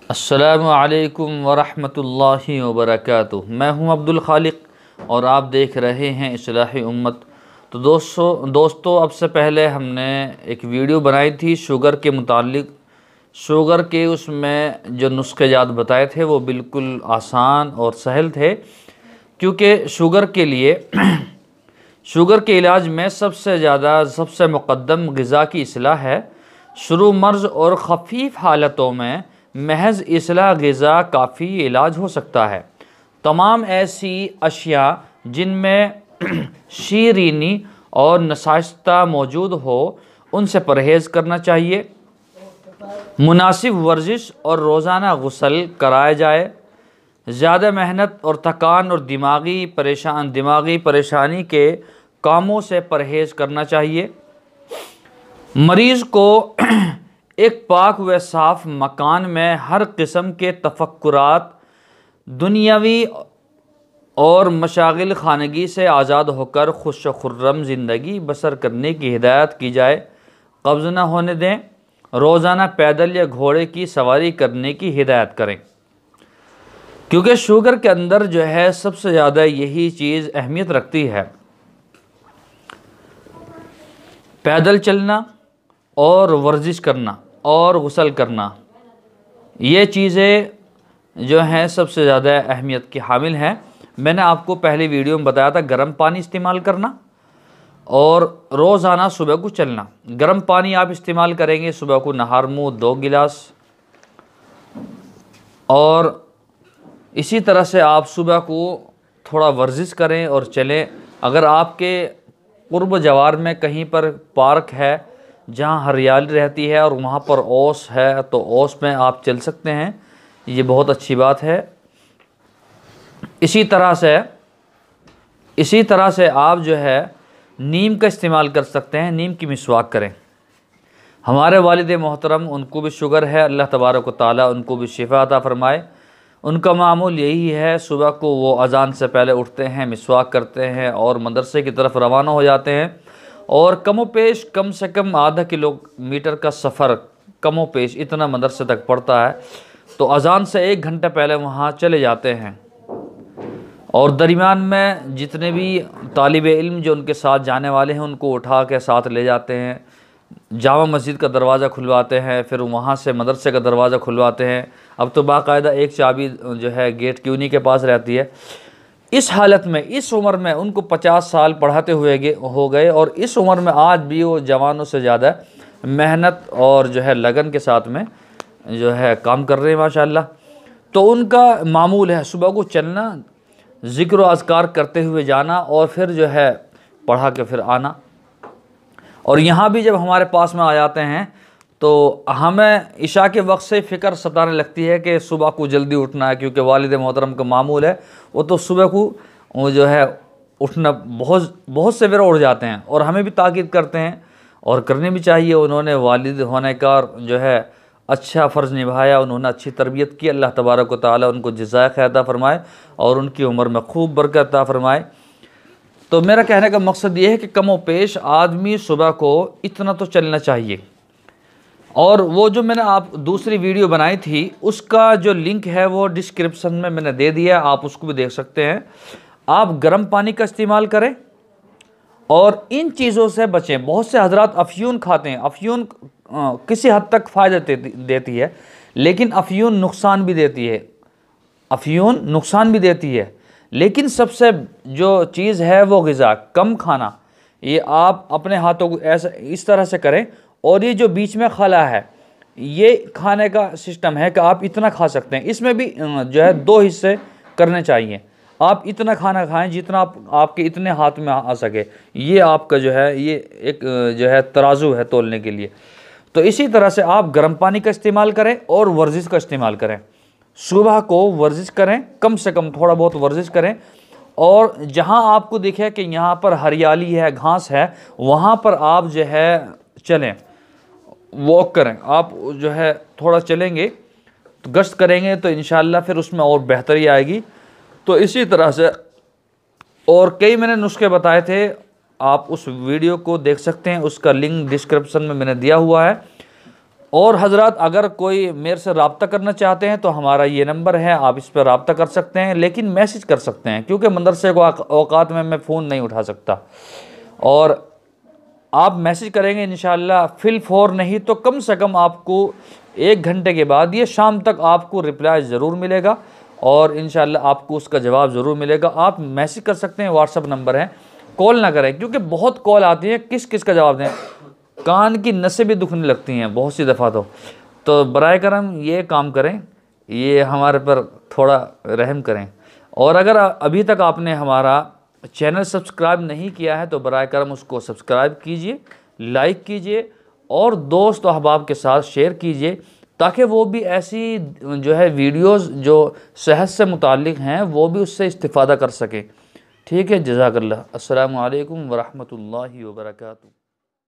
अस्सलामु अलैकुम वरहमतुल्लाहि वबरकातुह। मैं हूं अब्दुल खालिक और आप देख रहे हैं इस्लाही उम्मत। तो दोस्तों अब से पहले हमने एक वीडियो बनाई थी शुगर के मुतालिक। शुगर के उसमें जो नुस्खे-जात बताए थे वो बिल्कुल आसान और सहल थे, क्योंकि शुगर के लिए शुगर के इलाज में सबसे मुक़द्दम ग़िज़ा की इस्लाह है। शुरू मर्ज़ और ख़फ़ीफ़ हालतों में महज इस्लाह ग़िज़ा काफ़ी इलाज हो सकता है। तमाम ऐसी अशिया जिनमें शीरीनी और नशास्ता मौजूद हो उनसे परहेज़ करना चाहिए। मुनासिब वर्जिश और रोज़ाना गुस्ल कराया जाए। ज़्यादा मेहनत और थकान और दिमागी परेशानी के कामों से परहेज़ करना चाहिए। मरीज़ को एक पाक व साफ़ मकान में हर किस्म के तफक्कुरात, दुनियावी और मशागिल खानगी से आज़ाद होकर खुश व खुर्रम ज़िंदगी बसर करने की हिदायत की जाए। कब्ज़ न होने दें। रोज़ाना पैदल या घोड़े की सवारी करने की हिदायत करें, क्योंकि शुगर के अंदर जो है सबसे ज़्यादा यही चीज़ अहमियत रखती है। पैदल चलना और वर्जिश करना और गुस्ल करना, ये चीज़ें जो हैं सबसे ज़्यादा अहमियत की हामिल हैं। मैंने आपको पहले वीडियो में बताया था गर्म पानी इस्तेमाल करना और रोज़ाना सुबह को चलना। गर्म पानी आप इस्तेमाल करेंगे सुबह को नहार मुँह 2 गिलास, और इसी तरह से आप सुबह को थोड़ा वर्जिश करें और चलें। अगर आपके कुर्ब जवार में कहीं पर पार्क है जहां हरियाली रहती है और वहां पर ओस है तो ओस में आप चल सकते हैं, ये बहुत अच्छी बात है। इसी तरह से आप जो है नीम का इस्तेमाल कर सकते हैं। नीम की मिसवाक करें। हमारे वालिद मोहतरम, उनको भी शुगर है, अल्लाह तबारक व तआला उनको भी शिफा अता फरमाए। उनका मामूल यही है, सुबह को वो अज़ान से पहले उठते हैं, मिसवाक करते हैं और मदरसे की तरफ रवाना हो जाते हैं। और कमोपेश कम से कम आधा किलोमीटर का सफ़र कमोपेश इतना मदरसे तक पड़ता है, तो अज़ान से 1 घंटा पहले वहाँ चले जाते हैं। और दरमियान में जितने भी तालिब इल्म जो उनके साथ जाने वाले हैं उनको उठा के साथ ले जाते हैं। जामा मस्जिद का दरवाज़ा खुलवाते हैं, फिर वहाँ से मदरसे का दरवाज़ा खुलवाते हैं। अब तो बाकायदा एक चाबी जो है गेट की उन्हीं के पास रहती है। इस हालत में, इस उम्र में उनको 50 साल पढ़ाते हुए हो गए, और इस उम्र में आज भी वो जवानों से ज़्यादा मेहनत और जो है लगन के साथ में जो है काम कर रहे हैं माशाअल्लाह। तो उनका मामूल है सुबह को चलना, ज़िक्र अज़कार करते हुए जाना और फिर जो है पढ़ा के फिर आना। और यहाँ भी जब हमारे पास में आ जाते हैं तो हमें इशा के वक्त से फ़िक्र सताने लगती है कि सुबह को जल्दी उठना है, क्योंकि वालिद मोहतरम का मामूल है वो तो सुबह को जो है उठना बहुत सवेरे उठ जाते हैं, और हमें भी ताकीद करते हैं और करनी भी चाहिए। उन्होंने वालिद होने का जो है अच्छा फ़र्ज़ निभाया, उन्होंने अच्छी तरबियत की। अल्लाह तबारक व तआला उनको जज़ाए खैर अता फरमाए और उनकी उम्र में खूब बरकत अता फरमाए। तो मेरा कहने का मकसद ये है कि कमो पेश आदमी सुबह को इतना तो चलना चाहिए। और वो जो मैंने आप दूसरी वीडियो बनाई थी उसका जो लिंक है वो डिस्क्रिप्शन में मैंने दे दिया, आप उसको भी देख सकते हैं। आप गर्म पानी का इस्तेमाल करें और इन चीज़ों से बचें। बहुत से हजरात अफ़यून खाते हैं। अफ़यून किसी हद तक फ़ायदा देती है, लेकिन अफ़यून नुकसान भी देती है। लेकिन सबसे जो चीज़ है वो ग़िज़ा कम खाना। ये आप अपने हाथों को ऐसा इस तरह से करें, और ये जो बीच में खला है ये खाने का सिस्टम है कि आप इतना खा सकते हैं। इसमें भी जो है 2 हिस्से करने चाहिए। आप इतना खाना खाएं जितना आपके इतने हाथ में आ सके। ये आपका जो है ये एक जो है तराजू है तोलने के लिए। तो इसी तरह से आप गर्म पानी का इस्तेमाल करें और वर्जिश का इस्तेमाल करें। सुबह को वर्जिश करें, कम से कम थोड़ा बहुत वर्जिश करें, और जहां आपको दिखे कि यहाँ पर हरियाली है, घास है, वहाँ पर आप जो है चलें, वॉक करें। आप जो है थोड़ा चलेंगे तो गश्त करेंगे तो इंशाअल्लाह फिर उसमें और बेहतरी आएगी। तो इसी तरह से और कई मैंने नुस्खे बताए थे, आप उस वीडियो को देख सकते हैं, उसका लिंक डिस्क्रिप्शन में मैंने दिया हुआ है। और हजरात अगर कोई मेरे से रब्ता करना चाहते हैं तो हमारा ये नंबर है, आप इस पर रब्ता कर सकते हैं, लेकिन मैसेज कर सकते हैं क्योंकि मदरसे को औकात में मैं फ़ोन नहीं उठा सकता। और आप मैसेज करेंगे इंशाअल्लाह फिल फॉर नहीं तो कम से कम आपको 1 घंटे के बाद ये शाम तक आपको रिप्लाई ज़रूर मिलेगा और इंशाअल्लाह आपको उसका जवाब ज़रूर मिलेगा। आप मैसेज कर सकते हैं, व्हाट्सअप नंबर है, कॉल ना करें क्योंकि बहुत कॉल आती है, किस किस का जवाब दें, कान की नसें भी दुखने लगती हैं बहुत सी दफ़ा। तो बराए करम ये काम करें, ये हमारे पर थोड़ा रहम करें। और अगर अभी तक आपने हमारा चैनल सब्सक्राइब नहीं किया है तो बराए करम उसको सब्सक्राइब कीजिए, लाइक कीजिए और दोस्त अहबाब के साथ शेयर कीजिए ताकि वो भी ऐसी जो है वीडियोस जो सेहत से मुताल्लिक़ हैं वो भी उससे इस्तिफ़ादा कर सकें। ठीक है, जज़ाकल्लाह। अस्सलामु अलैकुम व रहमतुल्लाहि व बरकातुहू।